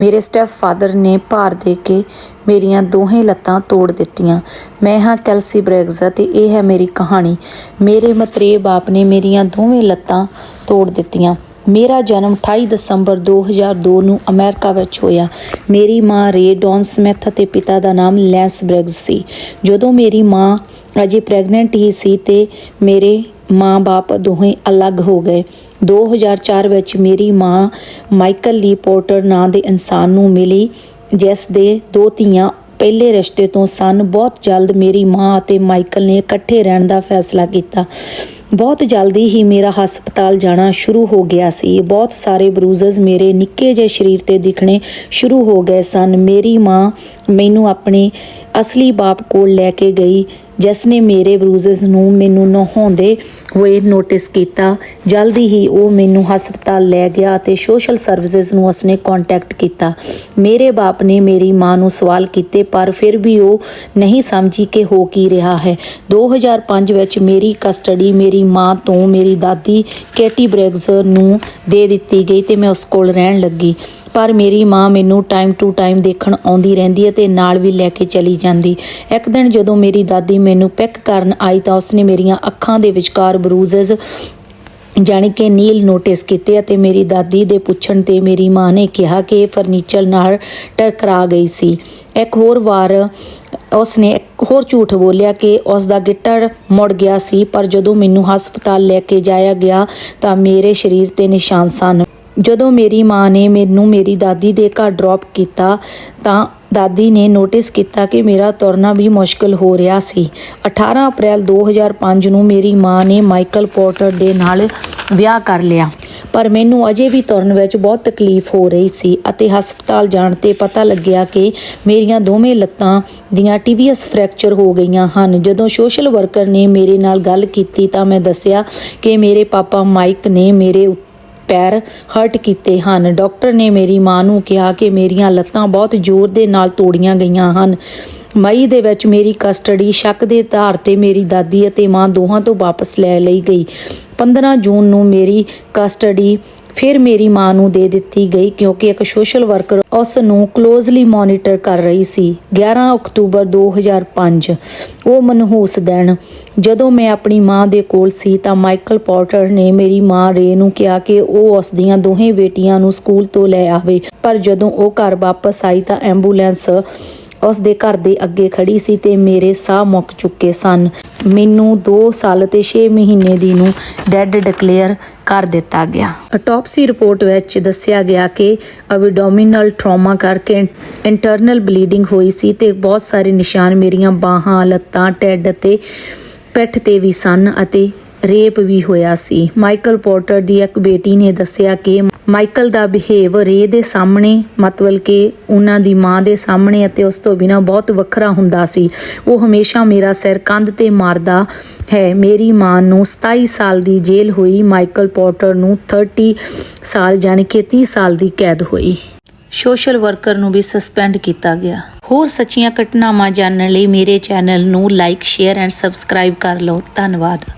ਮੇਰੇ step father ਨੇ ਭਾਰ ਦੇ ਕੇ ਮੇਰੀਆਂ ਦੋਹੇ ਲੱਤਾਂ ਤੋੜ ਦਿੱਤੀਆਂ। ਮੈਂ ਹਾਂ ਕੈਲਸੀ ਬ੍ਰੈਗਜ਼ ਅਤੇ ਇਹ ਹੈ ਮੇਰੀ ਕਹਾਣੀ। ਮੇਰੇ ਮਤਰੇਏ ਬਾਪ ਨੇ ਮੇਰੀਆਂ ਦੋਵੇਂ ਲੱਤਾਂ ਤੋੜ ਦਿੱਤੀਆਂ। ਮੇਰਾ ਜਨਮ 28 ਦਸੰਬਰ 2002 ਨੂੰ ਅਮਰੀਕਾ ਵਿੱਚ ਹੋਇਆ। ਮੇਰੀ ਮਾਂ ਰੇ ਡੌਨ ਸਮਿਥ ਅਤੇ ਪਿਤਾ ਦਾ ਨਾਮ ਲੈਂਸ ਬ੍ਰੈਗਜ਼ ਸੀ। ਜਦੋਂ ਮੇਰੀ ਮਾਂ ਅਜੇ ਪ੍ਰੈਗਨੈਂਟ ਹੀ ਸੀ ਤੇ ਮੇਰੇ ਮਾਂ-ਬਾਪ ਦੋਵੇਂ ਅਲੱਗ ਹੋ ਗਏ। 2004 ਵਿੱਚ ਮੇਰੀ ਮਾਂ ਮਾਈਕਲ ਲੀ ਪੋਰਟਰ ਨਾਂ ਦੇ ਇਨਸਾਨ ਨੂੰ ਮਿਲੀ, ਜਿਸ ਦੇ 2 ਧੀਆਂ ਪਹਿਲੇ ਰਿਸ਼ਤੇ ਤੋਂ ਸਨ। ਬਹੁਤ ਜਲਦ ਮੇਰੀ ਮਾਂ ਅਤੇ ਮਾਈਕਲ ਨੇ ਇਕੱਠੇ ਰਹਿਣ ਦਾ ਫੈਸਲਾ ਕੀਤਾ। ਬਹੁਤ ਜਲਦੀ ਹੀ ਮੇਰਾ ਹਸਪਤਾਲ ਜਾਣਾ ਸ਼ੁਰੂ ਹੋ ਗਿਆ ਸੀ। ਬਹੁਤ ਸਾਰੇ ਬਰੂਜ਼ਸ ਮੇਰੇ ਨਿੱਕੇ ਜਿਹੇ ਸਰੀਰ 'ਤੇ ਦਿਖਣੇ ਸ਼ੁਰੂ ਹੋ ਗਏ ਸਨ। ਮੇਰੀ ਮਾਂ ਮੈਨੂੰ ਆਪਣੇ ਅਸਲੀ ਬਾਪ ਕੋਲ ਲੈ ਕੇ ਗਈ, ਜਿਸ ਨੇ ਮੇਰੇ ਬਰੂਜ਼ਸ ਨੂੰ ਮੈਨੂੰ ਨਹਾਉਂਦੇ ਹੋਏ ਨੋਟਿਸ ਕੀਤਾ। ਜਲਦੀ ਹੀ ਉਹ ਮੈਨੂੰ ਹਸਪਤਾਲ ਲੈ ਗਿਆ ਅਤੇ ਸੋਸ਼ਲ ਸਰਵਿਸਿਜ਼ ਨੂੰ ਉਸਨੇ ਕੰਟੈਕਟ ਕੀਤਾ। ਮੇਰੇ ਬਾਪ ਨੇ ਮੇਰੀ ਮਾਂ ਨੂੰ ਸਵਾਲ ਕੀਤੇ, ਪਰ ਫਿਰ ਵੀ ਉਹ ਨਹੀਂ ਸਮਝੀ ਕਿ ਹੋ ਕੀ ਰਿਹਾ ਹੈ। 2005 ਵਿੱਚ ਮੇਰੀ ਕਸਟਡੀ ਮੇਰੀ ਮਾਂ ਤੋਂ ਮੇਰੀ ਦਾਦੀ ਕੈਟੀ ਬ੍ਰੈਗਜ਼ ਨੂੰ ਦੇ ਦਿੱਤੀ ਗਈ ਤੇ ਮੈਂ ਉਸ ਕੋਲ ਰਹਿਣ ਲੱਗੀ। ਪਰ ਮੇਰੀ ਮਾਂ ਮੈਨੂੰ ਟਾਈਮ ਟੂ ਟਾਈਮ ਦੇਖਣ ਆਉਂਦੀ ਰਹਿੰਦੀ ਅਤੇ ਨਾਲ ਵੀ ਲੈ ਕੇ ਚਲੀ ਜਾਂਦੀ। ਇੱਕ ਦਿਨ ਜਦੋਂ ਮੇਰੀ ਦਾਦੀ ਮੈਨੂੰ ਪਿਕ ਕਰਨ ਆਈ ਤਾਂ ਉਸਨੇ ਮੇਰੀਆਂ ਅੱਖਾਂ ਦੇ ਵਿਚਕਾਰ ਬਰੂਜ਼ਸ ਜਾਣੀ ਕਿ ਨੀਲ ਨੋਟਿਸ ਕੀਤੇ ਅਤੇ ਮੇਰੀ ਦਾਦੀ ਦੇ ਪੁੱਛਣ 'ਤੇ ਮੇਰੀ ਮਾਂ ਨੇ ਕਿਹਾ ਕਿ ਇਹ ਫਰਨੀਚਰ ਨਾਲ ਟਕਰਾ ਗਈ ਸੀ। ਇੱਕ ਹੋਰ ਵਾਰ ਉਸਨੇ ਇੱਕ ਹੋਰ ਝੂਠ ਬੋਲਿਆ ਕਿ ਉਸ ਦਾ ਗਿੱਟਾ ਮੁੜ ਗਿਆ ਸੀ, ਪਰ ਜਦੋਂ ਮੈਨੂੰ ਹਸਪਤਾਲ ਲੈ ਕੇ ਜਾਇਆ ਗਿਆ ਤਾਂ ਮੇਰੇ ਸਰੀਰ 'ਤੇ ਨਿਸ਼ਾਨ ਸਨ। ਜਦੋਂ ਮੇਰੀ ਮਾਂ ਨੇ ਮੈਨੂੰ ਮੇਰੀ ਦਾਦੀ ਦੇ ਘਰ ਡ੍ਰੌਪ ਕੀਤਾ ਤਾਂ ਦਾਦੀ ਨੇ ਨੋਟਿਸ ਕੀਤਾ ਕਿ ਮੇਰਾ ਤੁਰਨਾ ਵੀ ਮੁਸ਼ਕਿਲ ਹੋ ਰਿਹਾ ਸੀ। 18 ਅਪ੍ਰੈਲ 2005 ਨੂੰ ਮੇਰੀ ਮਾਂ ਨੇ ਮਾਈਕਲ ਪੋਰਟਰ ਦੇ ਨਾਲ ਵਿਆਹ ਕਰ ਲਿਆ, ਪਰ ਮੈਨੂੰ ਅਜੇ ਵੀ ਤੁਰਨ ਵਿੱਚ ਬਹੁਤ ਤਕਲੀਫ ਹੋ ਰਹੀ ਸੀ ਅਤੇ ਹਸਪਤਾਲ ਜਾਣ 'ਤੇ ਪਤਾ ਲੱਗਿਆ ਕਿ ਮੇਰੀਆਂ ਦੋਵੇਂ ਲੱਤਾਂ ਦੀਆਂ ਟੀਬੀਐਸ ਫ੍ਰੈਕਚਰ ਹੋ ਗਈਆਂ ਹਨ। ਜਦੋਂ ਸੋਸ਼ਲ ਵਰਕਰ ਨੇ ਮੇਰੇ ਨਾਲ ਗੱਲ ਕੀਤੀ ਤਾਂ ਮੈਂ ਦੱਸਿਆ ਕਿ ਮੇਰੇ ਪਾਪਾ ਮਾਈਕ ਨੇ ਮੇਰੇ ਪੈਰ ਹਰਟ ਕੀਤੇ ਹਨ। ਡਾਕਟਰ ਨੇ ਮੇਰੀ ਮਾਂ ਨੂੰ ਕਿਹਾ ਕਿ ਮੇਰੀਆਂ ਲੱਤਾਂ ਬਹੁਤ ਜ਼ੋਰ ਦੇ ਨਾਲ ਤੋੜੀਆਂ ਗਈਆਂ ਹਨ। ਮਈ ਦੇ ਵਿੱਚ ਮੇਰੀ ਕਸਟਡੀ ਸ਼ੱਕ ਦੇ ਆਧਾਰ 'ਤੇ ਮੇਰੀ ਦਾਦੀ ਅਤੇ ਮਾਂ ਦੋਹਾਂ ਤੋਂ ਵਾਪਸ ਲੈ ਲਈ ਗਈ। 15 ਜੂਨ ਨੂੰ ਮੇਰੀ ਕਸਟਡੀ ਫਿਰ ਮੇਰੀ ਮਾਂ ਨੂੰ ਦੇ ਦਿੱਤੀ ਗਈ ਕਿਉਂਕਿ ਇੱਕ ਸੋਸ਼ਲ ਵਰਕਰ ਉਸ ਨੂੰ ਕਲੋਜ਼ਲੀ ਮੋਨੀਟਰ ਕਰ ਰਹੀ ਸੀ। 11 ਅਕਤੂਬਰ 2005 ਉਹ ਮਨਹੂਸ ਦਿਨ ਜਦੋਂ ਮੈਂ ਆਪਣੀ ਮਾਂ ਦੇ ਕੋਲ ਸੀ ਤਾਂ ਮਾਈਕਲ ਪੋਰਟਰ ਨੇ ਮੇਰੀ ਮਾਂ ਰੇ ਨੂੰ ਕਿਹਾ ਕਿ ਉਹ ਉਸ ਦੀਆਂ ਦੋਹੇ ਬੇਟੀਆਂ ਨੂੰ ਸਕੂਲ ਤੋਂ ਲੈ ਆਵੇ, ਪਰ ਜਦੋਂ ਉਹ ਘਰ ਵਾਪਸ ਆਈ ਤਾਂ ਐਂਬੂਲੈਂਸ ਉਸ ਦੇ ਘਰ ਦੇ ਅੱਗੇ ਖੜੀ ਸੀ ਤੇ ਮੇਰੇ ਸਾਹ ਮੁੱਕ ਚੁੱਕੇ ਸਨ। ਮੈਨੂੰ 2 ਸਾਲ ਤੇ 6 ਮਹੀਨੇ ਦੀ ਨੂੰ ਡੈਡ ਡਿਕਲੇਅਰ ਕਰ ਦਿੱਤਾ ਗਿਆ। ਆਟੋਪਸੀ ਰਿਪੋਰਟ ਵਿੱਚ ਦੱਸਿਆ ਗਿਆ ਕਿ ਐਬਡੋਮੀਨਲ ਟਰਾਮਾ ਕਰਕੇ ਇੰਟਰਨਲ ਬਲੀਡਿੰਗ ਹੋਈ ਸੀ ਤੇ ਬਹੁਤ ਸਾਰੇ ਨਿਸ਼ਾਨ ਮੇਰੀਆਂ ਬਾਹਾਂ, ਲੱਤਾਂ, ਢਿੱਡ ਅਤੇ ਪਿੱਠ ਤੇ ਵੀ ਸਨ ਅਤੇ ਰੇਪ ਵੀ ਹੋਇਆ ਸੀ। ਮਾਈਕਲ ਪੋਰਟਰ ਦੀ ਇੱਕ ਬੇਟੀ ਨੇ ਦੱਸਿਆ ਕਿ ਮਾਈਕਲ ਦਾ ਬਿਹੇਵ ਰੇ ਦੇ ਸਾਹਮਣੇ, ਮਤਲਬ ਕਿ ਉਹਨਾਂ ਦੀ ਮਾਂ ਦੇ ਸਾਹਮਣੇ ਅਤੇ ਉਸ ਤੋਂ ਬਿਨਾਂ ਬਹੁਤ ਵੱਖਰਾ ਹੁੰਦਾ ਸੀ। ਉਹ ਹਮੇਸ਼ਾ ਮੇਰਾ ਸਿਰ ਕੰਧ ਤੇ ਮਾਰਦਾ ਹੈ। ਮੇਰੀ ਮਾਂ ਨੂੰ 27 ਸਾਲ ਦੀ ਜੇਲ੍ਹ ਹੋਈ। ਮਾਈਕਲ ਪੋਰਟਰ ਨੂੰ 30 ਸਾਲ ਯਾਨੀ ਕਿ 30 ਸਾਲ ਦੀ ਕੈਦ ਹੋਈ। ਸੋਸ਼ਲ ਵਰਕਰ ਨੂੰ ਵੀ ਸਸਪੈਂਡ ਕੀਤਾ ਗਿਆ। ਹੋਰ ਸੱਚੀਆਂ ਘਟਨਾਵਾਂ ਜਾਣਨ ਲਈ ਮੇਰੇ ਚੈਨਲ ਨੂੰ ਲਾਈਕ, ਸ਼ੇਅਰ ਐਂਡ ਸਬਸਕ੍ਰਾਈਬ ਕਰ ਲਓ। ਧੰਨਵਾਦ।